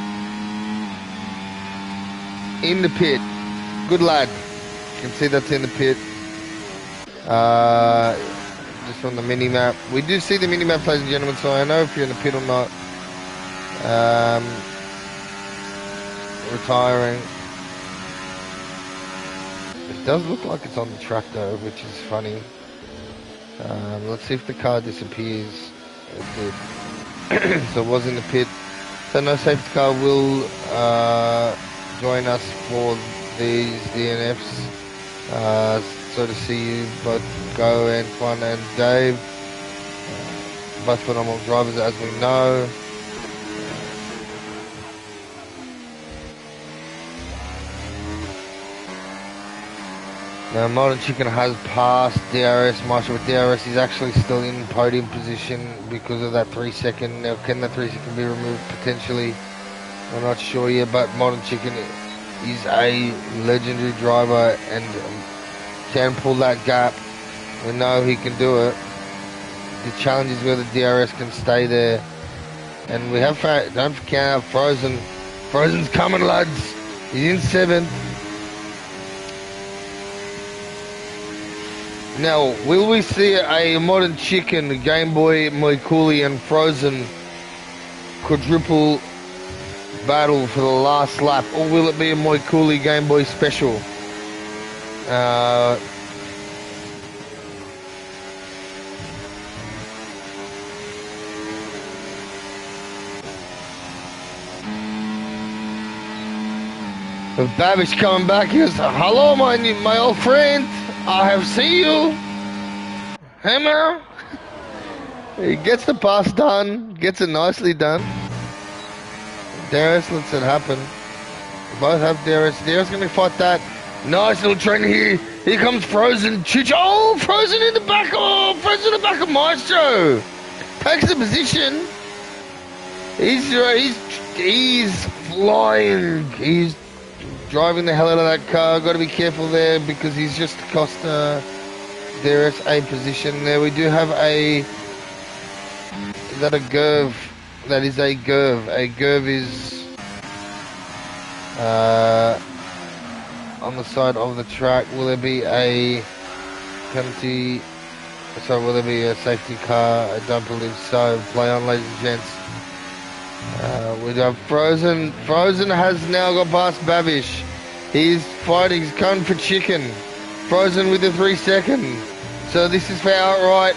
in the pit. Good lad. You can see that's in the pit. Just on the mini map. We do see the mini map, ladies and gentlemen, so I know if you're in the pit or not. Retiring. It does look like it's on the track though, which is funny. Let's see if the car disappears. It did. So it was in the pit. So no safety car will join us for these DNFs. So to see you both go, Antoine and Dave, both phenomenal drivers as we know. Now Modern Chicken has passed DRS Marshall, but DRS is actually still in podium position because of that 3 second. Now can that 3 second be removed? Potentially. We're not sure yet, but Modern Chicken is a legendary driver and can pull that gap. We know he can do it. The challenge is whether DRS can stay there. And we have, don't forget, Frozen. Frozen's coming, lads. He's in 7th. Now, will we see a Modern Chicken, Game Boy, Moikuli and Frozen quadruple battle for the last lap? Or will it be a Moikuli Game Boy special? With Babish coming back, he goes, hello, my old friend. I have seen you. Hey, man. He gets the pass done. Gets it nicely done. Darius lets it happen. Both have Darius. Darius going to fight that. Nice little train here. Here comes Frozen. Oh, Frozen in the back. Oh, Frozen in the back of Maestro. Takes the position. He's flying. He's driving the hell out of that car. Got to be careful there because he's just cost Darius a position. There we do have a. Is that a Gerv? That is a Gerv. A Gerv is on the side of the track. Will there be a penalty? So will there be a safety car? I don't believe so. Play on, ladies and gents. We have Frozen. Frozen has now got past Babish. He's fighting. He's going for Chicken. Frozen with the 3 second. So this is for outright.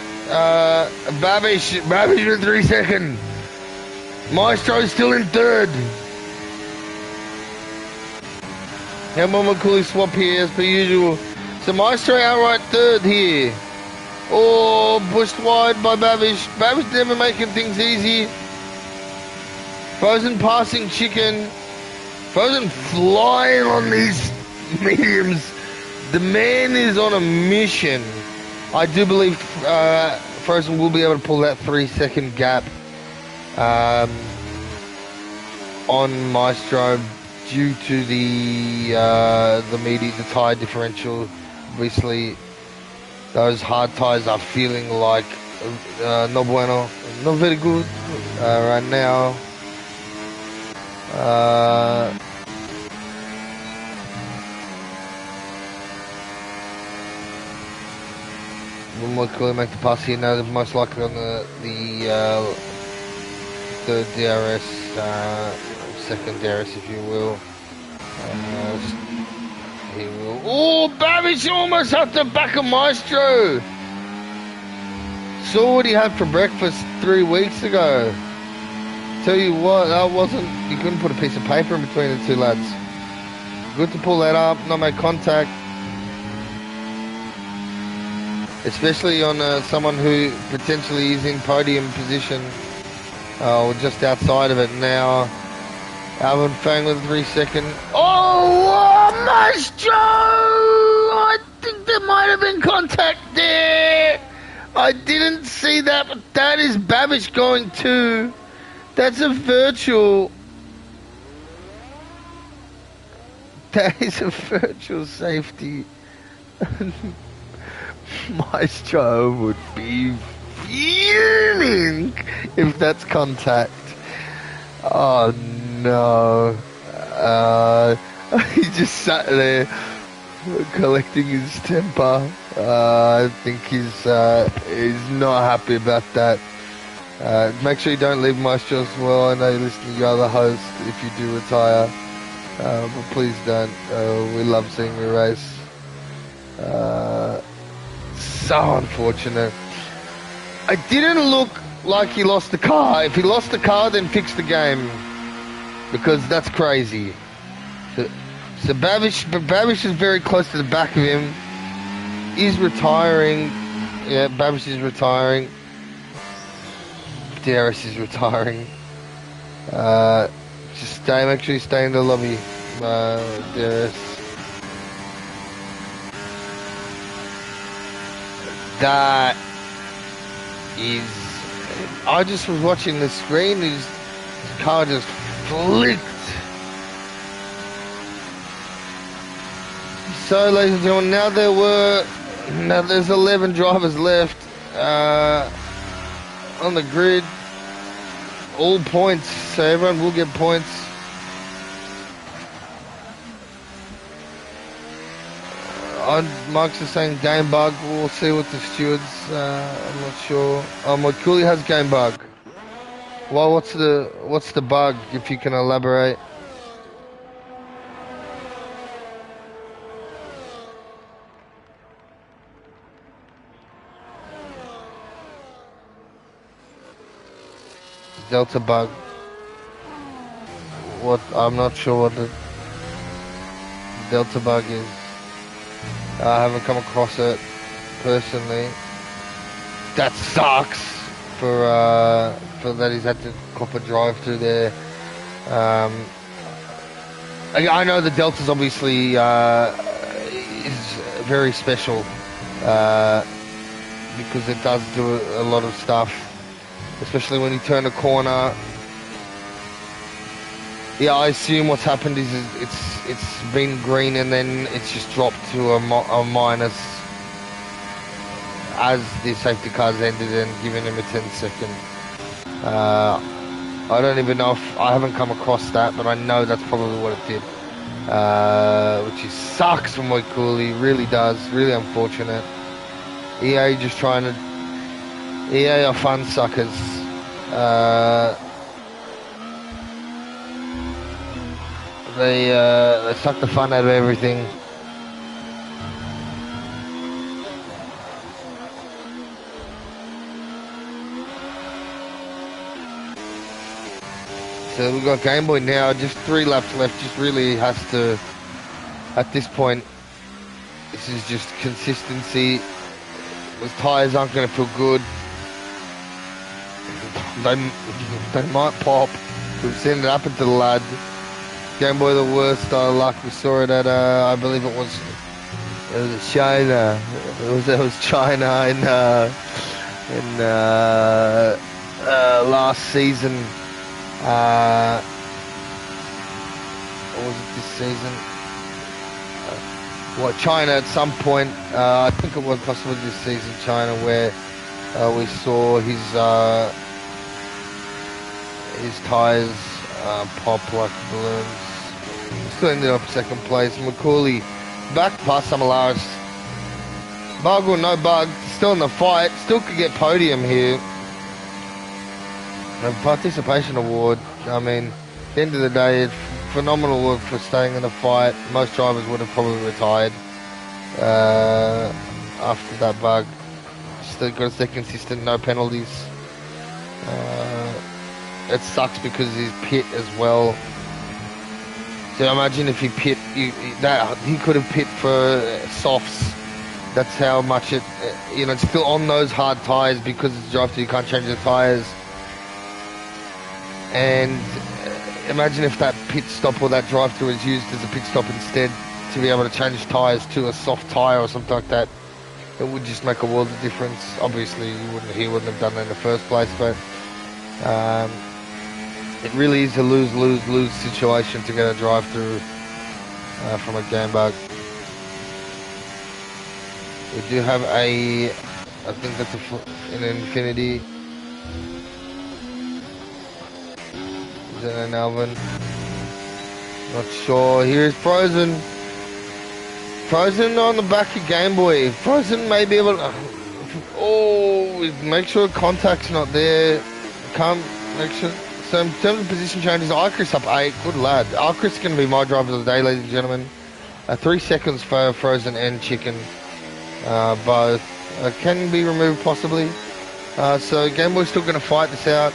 Babish with 3 second. Maestro's still in 3rd. Hammer McCooley swap here as per usual. So Maestro outright 3rd here. Oh, pushed wide by Babish. Babish never making things easy. Frozen passing Chicken. Frozen flying on these mediums. The man is on a mission. I do believe Frozen will be able to pull that 3 second gap on Maestro due to the tyre differential. Obviously, those hard tyres are feeling like no bueno, not very good right now. Will McCoy make the pass here? No, they're most likely on the third DRS, second DRS, if you will. He will. Oh, Babish almost at the back of Maestro. Saw what he had for breakfast 3 weeks ago. Tell you what, that wasn't. You couldn't put a piece of paper in between the two lads. Good to pull that up, not make contact. Especially on someone who potentially is in podium position. Or just outside of it now. Alvin Fang with a 3 second. Oh, Maestro! I think there might have been contact there. I didn't see that, but that is Babish going too. That's a virtual. That is a virtual safety. Maestro would be fuming if that's contact. Oh no. He just sat there collecting his temper. I think he's not happy about that. Make sure you don't leave Maestro as well. I know you listen to your other host if you do retire. But please don't. We love seeing you race. So unfortunate. It didn't look like he lost the car. If he lost the car, then fix the game. Because that's crazy. So Babish is very close to the back of him. He's retiring. Yeah, Babish is retiring. DRS is retiring. Just make sure you stay in the lobby. DRS. That is... I just was watching the screen, his car just flicked. So, ladies and gentlemen, now there's 11 drivers left on the grid. All points, so everyone will get points. Mike's is saying game bug. We'll see what the stewards. I'm not sure. Oh, Moikuli has game bug. Well, what's the bug? If you can elaborate. Delta bug. What? I'm not sure what the Delta bug is. I haven't come across it personally. That sucks for that he's had to cop a drive through there. I know the Delta's obviously is very special because it does do a lot of stuff, especially when you turn a corner. Yeah, I assume what's happened is it's been green and then it's just dropped to a minus as the safety car's ended and given him a 10-second. I don't even know if I haven't come across that, but I know that's probably what it did. Which is sucks for Moy Cooley, really does, really unfortunate. EA just trying to. EA are fun suckers. They suck the fun out of everything. So we've got Game Boy now, just 3 laps left, just really has to, at this point, this is just consistency. Those tyres aren't going to feel good. They might pop. We've seen it happen to the lad. Game Boy the worst luck. We saw it at I believe it was China. It was China in last season. Or was it this season? China at some point. I think it was possibly this season, China, where we saw his tyres pop like balloons. Still ended up second place. McCauley back past Samalaris. Bug or no bug, still in the fight. Still could get podium here. A participation award. I mean, at the end of the day, it's phenomenal award for staying in the fight. Most drivers would have probably retired after that bug. Still got to stay consistent, no penalties. It sucks because he's pit as well. So imagine if he pit, that he could have pit for softs. That's how much it, it's still on those hard tyres because it's drive-through, you can't change the tyres. And imagine if that pit stop or that drive-through is used as a pit stop instead to be able to change tyres to a soft tyre or something like that. It would just make a world of difference. Obviously, he wouldn't have done that in the first place, but it really is a lose-lose-lose situation to get a drive-through from a game bug. We do have I think that's an Infinity. Is it an Alvin? Not sure. Here's Frozen. Frozen on the back of Game Boy. Frozen may be able to... Oh, make sure contact's not there. Can't make sure... So in terms of position changes, Icarus up 8. Good lad. Icarus is going to be my driver of the day, ladies and gentlemen. 3 seconds for Frozen and Chicken. Both can be removed possibly. So Game Boy's still going to fight this out.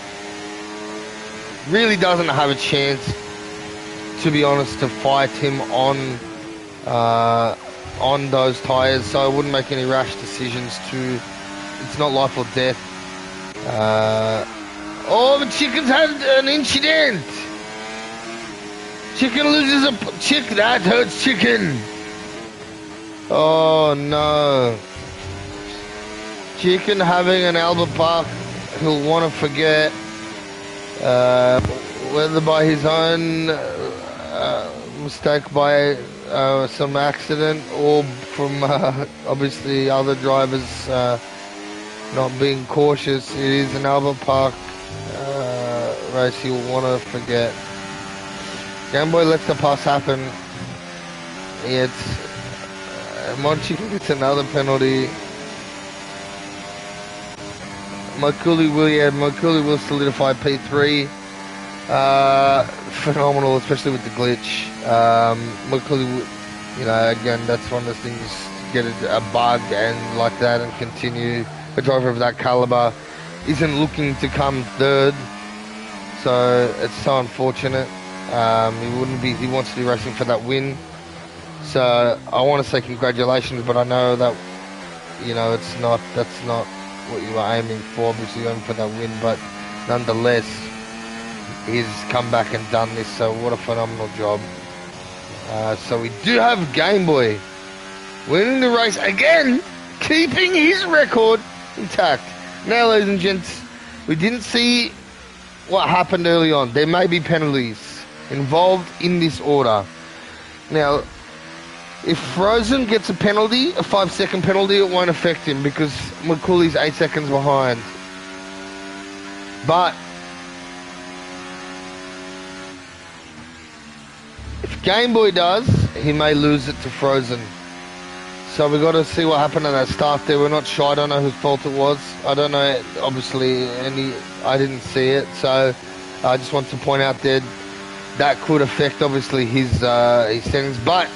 Really doesn't have a chance, to be honest, to fight him on those tyres. So I wouldn't make any rash decisions. It's not life or death. Oh, the Chicken's had an incident. Chicken loses a chick. That hurts Chicken. Oh no. Chicken having an Albert Park he'll want to forget, whether by his own mistake, by some accident, or from obviously other drivers not being cautious. It is an Albert Park race he'll want to forget. Game Boy lets the pass happen. It's Monchicken gets another penalty. Mokuli will solidify P3. Phenomenal, especially with the glitch. Mokuli, again, that's one of the things, get a bug and like that and continue. A driver of that caliber isn't looking to come third, so it's so unfortunate. He wants to be racing for that win. So I want to say congratulations, but I know that, that's not what you were aiming for. Obviously you're aiming for that win, but nonetheless, he's come back and done this, so what a phenomenal job. So we do have Game Boy winning the race again, keeping his record intact. Now, ladies and gents, we didn't see what happened early on. There may be penalties involved in this order. Now, if Frozen gets a penalty, a 5-second penalty, it won't affect him because McCooley's 8 seconds behind. But if Game Boy does, he may lose it to Frozen. So we've got to see what happened to that start there. We're not sure. I don't know whose fault it was. I don't know, obviously, I didn't see it. So I just want to point out that could affect, obviously, his settings. But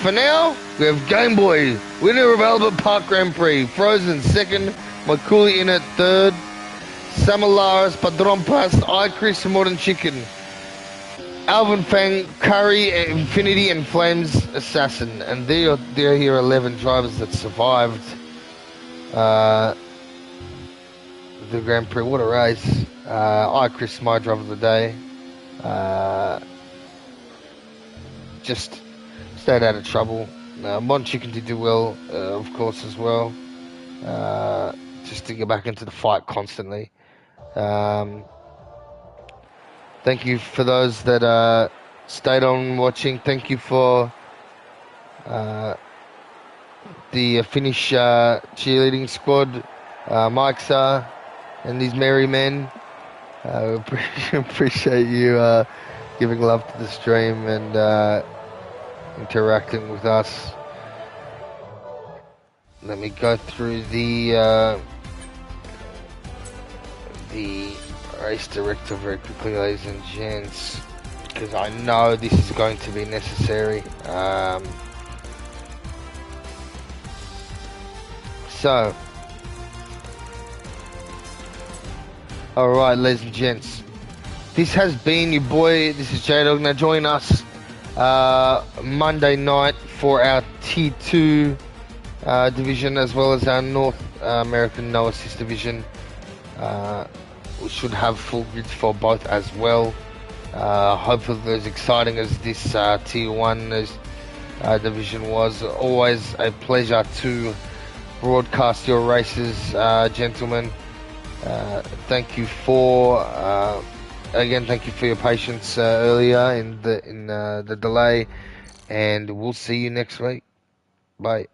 for now, we have Game Boy, winner of Albert Park Grand Prix. Frozen second, Makuli in at third, Samalaris, Padron Pass, Chris, Modern Chicken, Alvin Fang, Curry, Infinity, and Flames Assassin. And there are here 11 drivers that survived the Grand Prix. What a race. Chris, my driver of the day. Just stayed out of trouble. Mon Chicken did do well, of course, as well. Just to get back into the fight constantly. Thank you for those that stayed on watching. Thank you for the Finnish cheerleading squad, Mike's and these merry men. Appreciate you giving love to the stream and interacting with us. Let me go through the race director very quickly, ladies and gents, because I know this is going to be necessary. So, alright, ladies and gents, this has been your boy, this is J-Dog. Now join us Monday night for our Tier 2 division, as well as our North American No Assist division. We should have full grids for both as well. Hopefully as exciting as this Tier 1 division was. Always a pleasure to broadcast your races, gentlemen. Thank you for thank you for your patience earlier in the delay, and we'll see you next week. Bye.